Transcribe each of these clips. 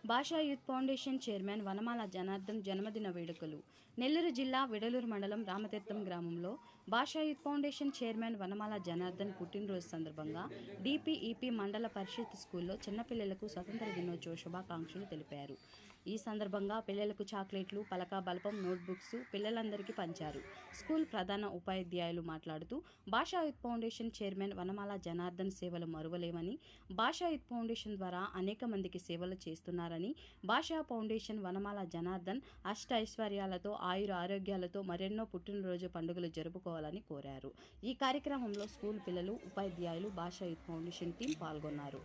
భాషా youth foundation chairman వనమాల జనార్దన్ జన్మదిన వేడుకలు. నెల్లూరు జిల్లా విడలూరు మండలం రామతీర్థం గ్రామంలో భాషా యూత్ ఫౌండేషన్ చైర్మన్ వనమాల జనార్దన్ పుట్టినరోజు సందర్భంగా డిపిఈపి మండల పరిషత్ స్కూల్లో చిన్నపిల్లలకు స్వతంత్ర దినోత్సవ శుభాకాంక్షలు తెలిపారు. ఈ సందర్భంగా పిల్లలకు చాక్లెట్లు, పలక బలపం, నోట్బుక్స్ పిల్లలందరికీ పంచారు. స్కూల్ ప్రధాన ఉపాధ్యాయులు మాట్లాడుతూ భాషా యూత్ ఫౌండేషన్ చైర్మన్ వనమాల జనార్దన్ సేవలు మరువలేమని, భాషా యూత్ ఫౌండేషన్ ద్వారా అనేక మందికి సేవలు చేస్తున్నారని, భాషా ఫౌండేషన్ వనమాల జనార్దన్ అష్ట ఐశ్వర్యాలతో ఆయుర ఆరోగ్యాలతో మరెన్నో పుట్టినరోజు పండుగలు జరుపుకోవాలని కోరారు. ఈ కార్యక్రమంలో స్కూల్ పిల్లలు, ఉపాధ్యాయులు, భాషా యూత్ ఫౌండేషన్ టీం పాల్గొన్నారు.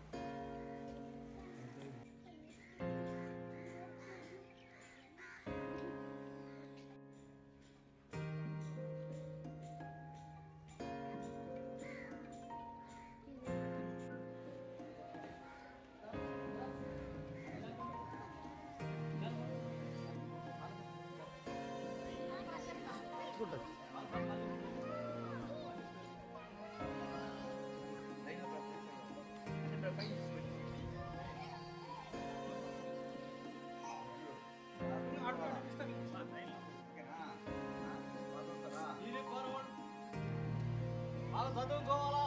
చదువుకోవాలా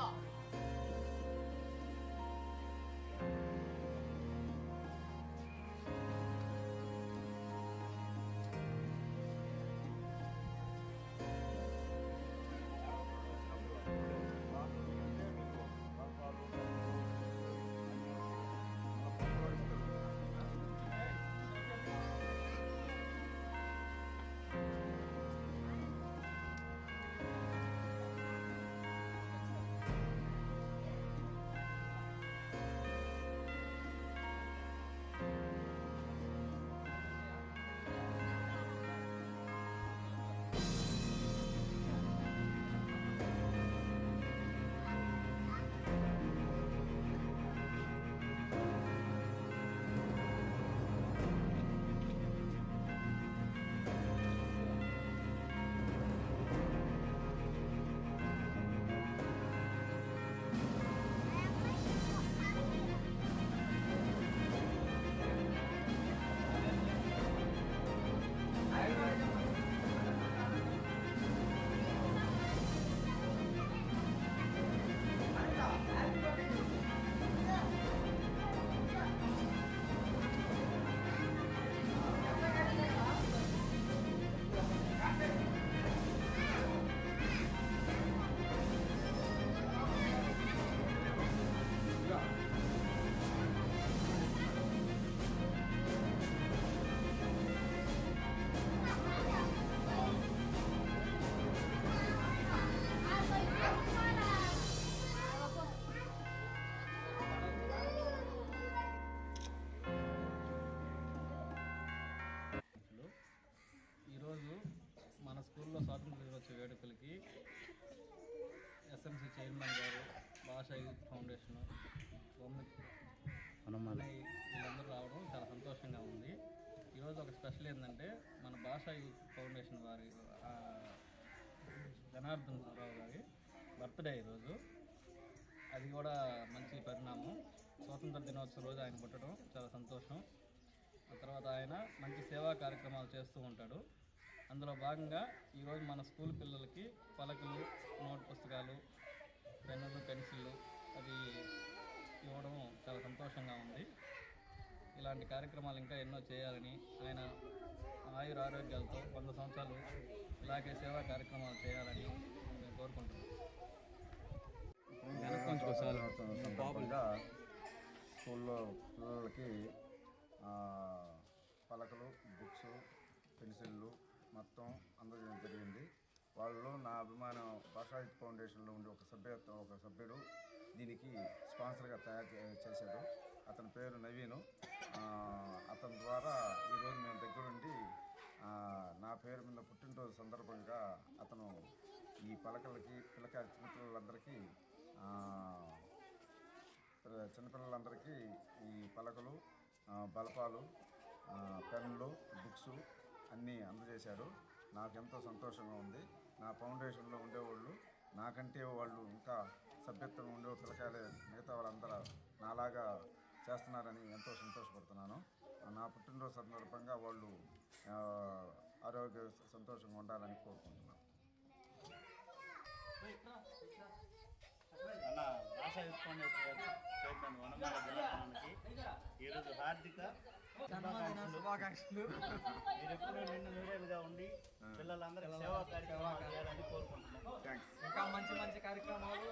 ఈరోజు మన స్కూల్లో స్వాతంత్ర దినోత్సవ వేడుకలకి ఎస్ఎంసి చైర్మన్ గారు, భాషా యూత్ ఫౌండేషన్ వీళ్ళందరూ రావడం చాలా సంతోషంగా ఉంది. ఈరోజు ఒక స్పెషల్ ఏంటంటే మన భాషా యూత్ ఫౌండేషన్ వారి జనార్దన్ రావు గారి బర్త్డే ఈరోజు. అది కూడా మంచి పరిణామం. స్వాతంత్ర దినోత్సవం రోజు ఆయన పుట్టడం చాలా సంతోషం. ఆ తర్వాత ఆయన మంచి సేవా కార్యక్రమాలు చేస్తూ ఉంటాడు. అందులో భాగంగా ఈరోజు మన స్కూల్ పిల్లలకి పలకలు, నోట్ పుస్తకాలు, పెన్నులు, పెన్సిళ్ళు అది ఇవ్వడం చాలా సంతోషంగా ఉంది. ఇలాంటి కార్యక్రమాలు ఇంకా ఎన్నో చేయాలని, ఆయన ఆయుర ఆరోగ్యాలతో 100 సంవత్సరాలు ఇలాగే సేవా కార్యక్రమాలు చేయాలని నేను కోరుకుంటున్నాను. స్కూల్లో పిల్లలకి పలకలు, బుక్స్, పెన్సిళ్ళు మొత్తం అందజేయడం జరిగింది. వాళ్ళు నా అభిమానం భాషా యూత్ ఫౌండేషన్లో ఉండే ఒక సభ్యుడు దీనికి స్పాన్సర్గా తయారు చేశాడు. అతని పేరు నవీను. అతని ద్వారా ఈరోజు మేము దగ్గరుండి నా పేరు మీద పుట్టినరోజు సందర్భంగా అతను ఈ పలకలకి చిన్నపిల్లలందరికీ చిన్నపిల్లలందరికీ ఈ పలకలు, బలపాలు, పెన్నులు, బుక్స్ అన్నీ అందజేశారు. నాకు ఎంతో సంతోషంగా ఉంది. నా ఫౌండేషన్లో ఉండేవాళ్ళు నాకంటే వాళ్ళు ఇంకా సభ్యత్వం ఉండే పిల్లకాయలే మిగతా వాళ్ళందరూ నాలాగా చేస్తున్నారని ఎంతో సంతోషపడుతున్నాను. నా పుట్టినరోజు సందర్భంగా వాళ్ళు ఆరోగ్య సంతోషంగా ఉండాలని కోరుకుంటున్నాను. మన భాషా యూత్ ఫౌండేషన్ చైర్మన్ వనమాల జనార్దనానికి ఈరోజు హార్దిక శుభాకాంక్షలు. మీరు ఎప్పుడూ నిండు నూరేలుగా ఉండి పిల్లలందరూ సేవా కార్యక్రమాలు చేయాలని కోరుకుంటున్నాను. థ్యాంక్స్. ఇంకా మంచి మంచి కార్యక్రమాలు